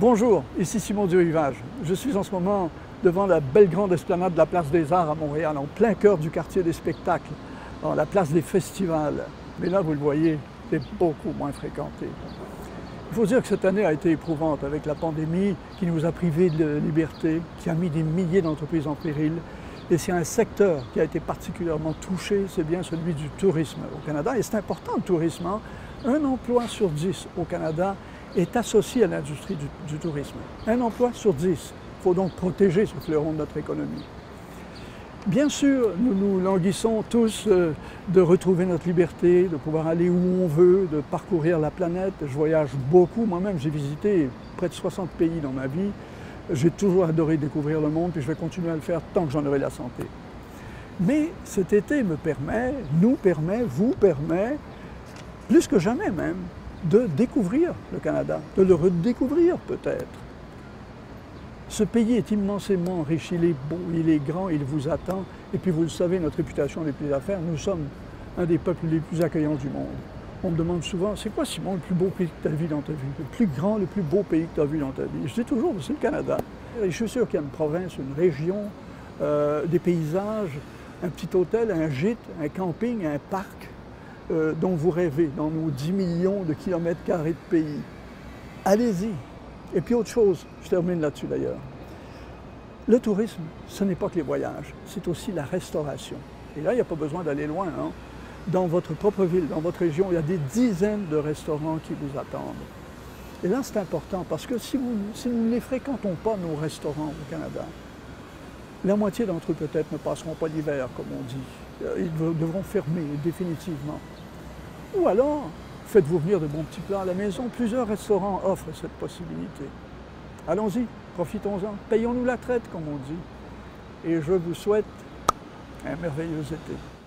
Bonjour, ici Simon du Rivage. Je suis en ce moment devant la belle grande esplanade de la Place des Arts à Montréal, en plein cœur du quartier des spectacles, dans la place des festivals. Mais là, vous le voyez, c'est beaucoup moins fréquenté. Il faut dire que cette année a été éprouvante avec la pandémie qui nous a privés de liberté, qui a mis des milliers d'entreprises en péril. Et c'est un secteur qui a été particulièrement touché, c'est bien celui du tourisme au Canada. Et c'est important le tourisme, hein? Un emploi sur 10 au Canada est associé à l'industrie du tourisme. Un emploi sur 10. Il faut donc protéger ce fleuron de notre économie. Bien sûr, nous nous languissons tous de retrouver notre liberté, de pouvoir aller où on veut, de parcourir la planète. Je voyage beaucoup, moi-même j'ai visité près de 60 pays dans ma vie. J'ai toujours adoré découvrir le monde, puis je vais continuer à le faire tant que j'en aurai la santé. Mais cet été me permet, nous permet, vous permet, plus que jamais même, de découvrir le Canada, de le redécouvrir peut-être. Ce pays est immensément riche, il est beau, il est grand, il vous attend. Et puis vous le savez, notre réputation n'est plus à faire. Nous sommes un des peuples les plus accueillants du monde. On me demande souvent, c'est quoi Simon le plus beau pays que tu as vu dans ta vie? Le plus grand, le plus beau pays que tu as vu dans ta vie? Je dis toujours, c'est le Canada. Et je suis sûr qu'il y a une province, une région, des paysages, un petit hôtel, un gîte, un camping, un parc dont vous rêvez dans nos 10 millions de kilomètres carrés de pays. Allez-y. Et puis autre chose, je termine là-dessus d'ailleurs. Le tourisme, ce n'est pas que les voyages, c'est aussi la restauration. Et là, il n'y a pas besoin d'aller loin, hein? Dans votre propre ville, dans votre région, il y a des dizaines de restaurants qui vous attendent. Et là, c'est important parce que si nous ne les fréquentons pas, nos restaurants au Canada, la moitié d'entre eux peut-être ne passeront pas l'hiver, comme on dit. Ils devront fermer définitivement. Ou alors, faites-vous venir de bons petits plats à la maison. Plusieurs restaurants offrent cette possibilité. Allons-y, profitons-en. Payons-nous la traite, comme on dit. Et je vous souhaite un merveilleux été.